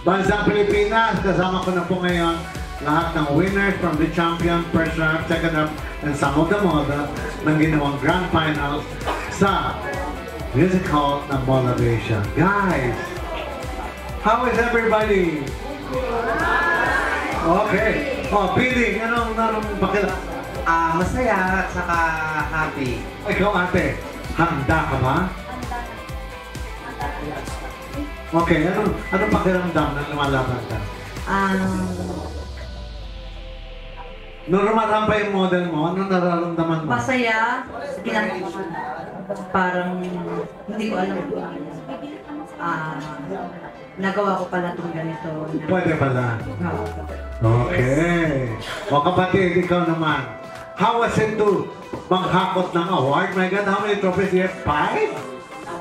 Bansang Pilipinas, kasama ko na po ngayon lahat ng winners from the champion, first round, second round, and some of the model ng ginawang grand finals sa musical ng Motivation. Guys, how is everybody? Okay. Oh, Billy, anong pakila? Masaya at saka happy. Ikaw ate, handa ka ba? Okay, anong pakiramdam na lumalaban ka? Nung rumarang pa yung model mo, anong nararamdaman mo? Masaya. Parang hindi ko alam. Nagawa ko pala itong ganito. Pwede pala. Okay. O kapatid, ikaw naman. How was it to manghakot ng award? My God, how many trophies do you have? 5?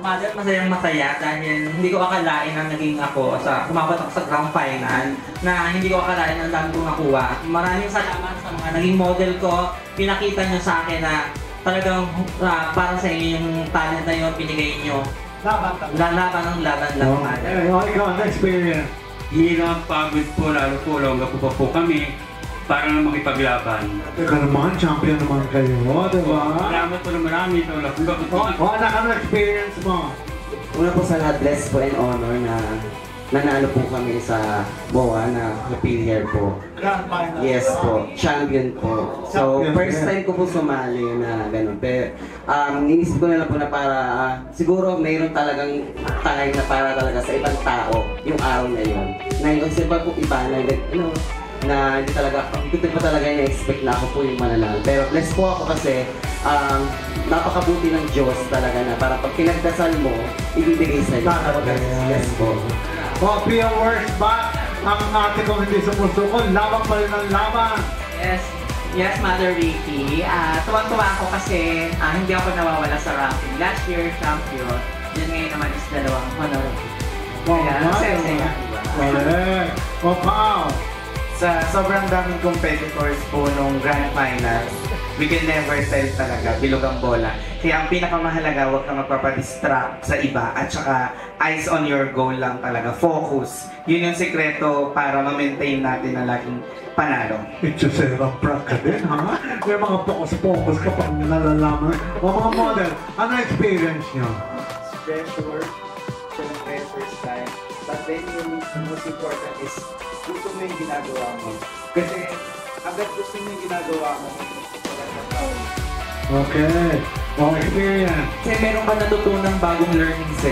Mother, masayang-masaya dahil hindi ko akalain na naging ako kumabot ako sa grand final na hindi ko akalain na dami kong nakuha. Maraming salamat sa mga naging model ko. Pinakita nyo sa akin na talagang para sa inyo yung talent na yun, binigay nyo. Laban ng laban lang, Mother. Ikaw, ano experience? Hirap, pagod po, lalo po, longga po pa po kami para na makipaglaban. Teka naman, champion naman kayo, diba? Salamat po na marami. Ano experience mo? Una po sa lahat, blessed po and honor na nanalo po kami sa MOA na Happy Hair po. Grand final. Yes po, champion po. So, Champion, first time ko po sumali na ganun. Pero, inisip ko na lang po na para, siguro mayroon talagang time na para talaga sa ibang tao yung araw na yun. Na yung iba po iba na hindi ko pa talaga na-expect na ako po yung mananalo. Pero blessed po ako kasi napakabuti ng Diyos talaga na para pag pinagdasal mo, ibibigay sa'yo. Yes po. Be a worst back. Ang ate kong hindi sumusuko, laban pa rin ang laban. Yes, Mother Ricky. Tuwang-tuwa ako kasi hindi ako nawawala sa ranking. Last year, champion. Yun ngayon naman is dalawang honor. Kaya, Correct. Wow. Sa sobrang daming competitors po nung grand finals, we can never tell talaga, bilog ang bola. Kaya ang pinakamahalaga, huwag ka magpapadistract sa iba at saka eyes on your goal lang talaga, focus. Yun yung sekreto para ma-maintain natin na laging panalo. It's a serang prank ka din, ha? May mga focus-focus ka pag nalalaman. O mga model, ano experience nyo? Pressure, syempre first time. But then yung most important is gusto mo yung ginagawa mo. Kasi agad gusto mo yung ginagawa mo. Okay. Experience. Kasi meron ka natutunang bagong learnings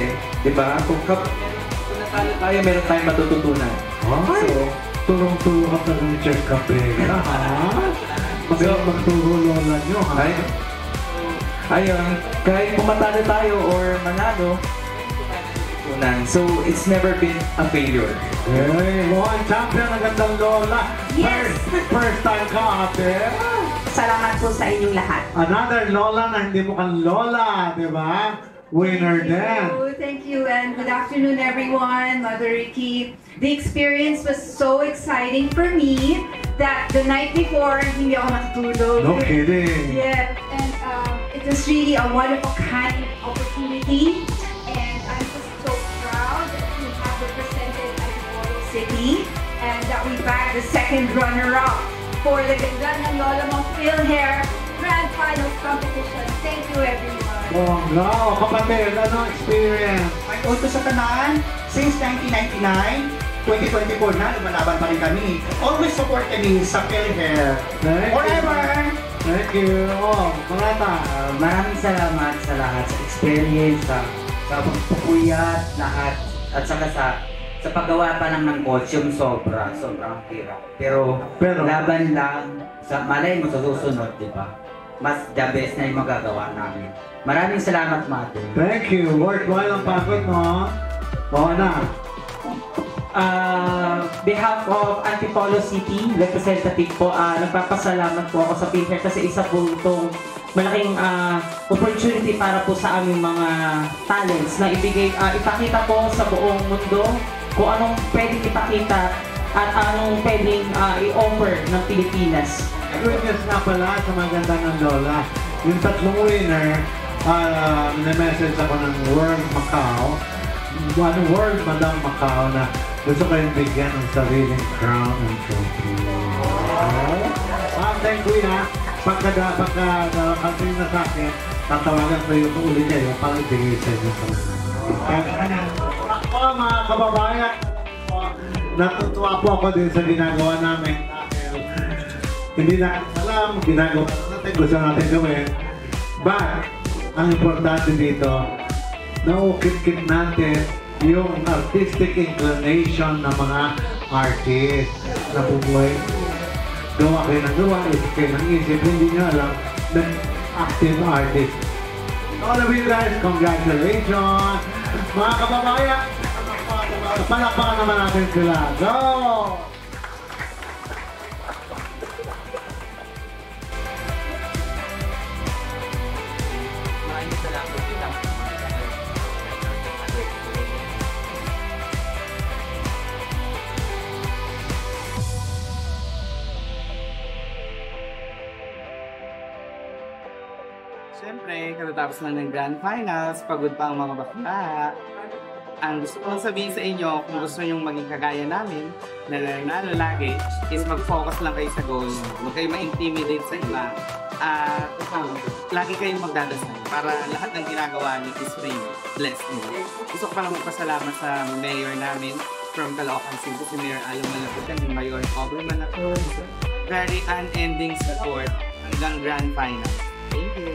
di ba? Kung natalo tayo, meron tayong matututunan. So, tulong-tulong ka talaga ni Chef Cabrera, ha? Magaling magturo lola nyo, ha? Ayun, kahit pumatalo tayo or manalo, so it's never been a failure. Hey, Lola champion, ang gandang lola. Yes! First time ka, ate. Salamat po sa inyong lahat. Another lola na hindi mo kang lola, di ba? Winner din. Thank you, and good afternoon, everyone. Mother Ricky. The experience was so exciting for me that the night before, hindi ako nakatulog. No kidding. Yeah, and it was really a one-of-a-kind opportunity. City, and that we bagged the second runner-up for the Ganda ng Lola Mong Phil Hair Grand Finals Competition. Thank you, everyone. Wow, kapatid, ano experience? Ay, also sa tanan, since 1999, 2024 na, lumalaban pa rin kami. Always support kami sa Phil Hair. Forever! Thank you. Marata. Maraming salamat sa lahat, sa experience, sa pagpupuyat, lahat, at saka sa paggawa pa lang ng costume, sobrang hirap. Pero laban lang, malay mo sa susunod, di ba? Mas the best na yung magagawa namin. Maraming salamat, Mate. Thank you. Worthwhile ang pagod mo. Na. Behalf of Antipolo City representative po, nagpapasalamat po ako sa PINHER kasi isa po itong malaking opportunity para po sa aming mga talents na ipakita po sa buong mundo kung anong pwedeng ipakita at anong pwedeng i-offer ng Pilipinas. Good news nga pala sa maganda ng Lola. Yung tatlong winner, na-message ako ng World Macau, World Madam Macau na gusto kayong bigyan ng sariling crown and trophy. Thank you na. Pagka-country na sa akin, tatawagan ko yung ulit kayo para ibigay sa inyo sa mga. Ako mga kababayan, natutuwa po ako din sa ginagawa namin dahil hindi natin alam, ginagawa natin, gusto natin gawin. But, ang importante dito, naukit-kit natin yung artistic inclination ng mga artist na bubuhay. Gawa kayo ng gawa, isip kayo ng isip, hindi nyo alam na active artist. All of you guys, congratulations! Mga kababayan, palakpakan naman natin sila. Go! Siyempre, katatapos lang ng Grand Finals, pagod pa ang mga bakla. Ang gusto kong sabihin sa inyo, kung gusto nyo maging kagaya namin, na nanalo lagi, is mag-focus lang kayo sa goal. Huwag kayo ma-intimidate sa iba. At lagi kayong magdadasal para lahat ng ginagawa niyo is free. Blessed mo. Gusto ko palang magpasalamat sa mayor namin from Caloocan City, si Mayor Alan Malapitan, ni Mayor Aubrey Manacor. Very unending support hanggang Grand Final. Thank you.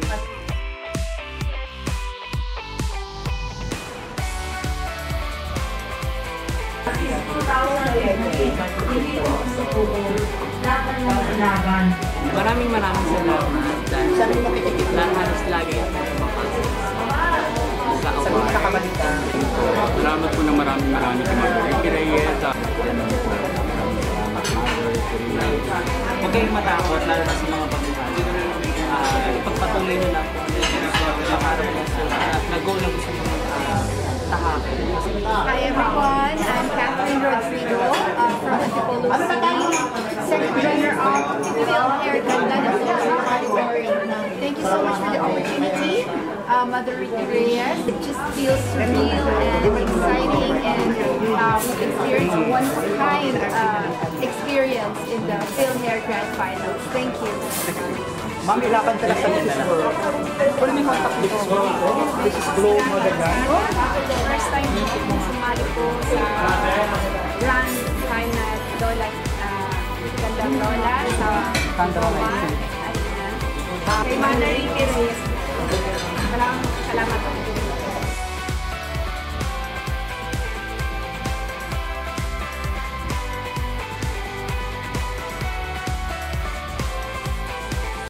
Maraming salamat dahil halos lagi ako mapapasok sa award. Salamat po ng maraming kay Marjorie Reyes. Huwag kayong matakot, lalo na sa mga baguhan. Ipagpatuloy nyo lang kung ano yung ginagawa sa harap nyo at nag-goal na gusto nyo tahakin. Hi everyone, I'm Kathleen Rodrigo from Antipolo City, second runner-up PhilHair Ganda ng Philippine category. Thank you so much for the opportunity, Mother Ricky Reyes. It just feels surreal and exciting, and we've experienced a one-of-a-kind experience in the PhilHair Grand Finals. Thank you. Ma'am, ilaban ka lang sa nila. Pwede may contact dito. This is Glow Magagan. First time sumali po sa Grand Final Lola, Gandang Lola sa Roma. Kay Mother Ricky Reyes. Salamat po.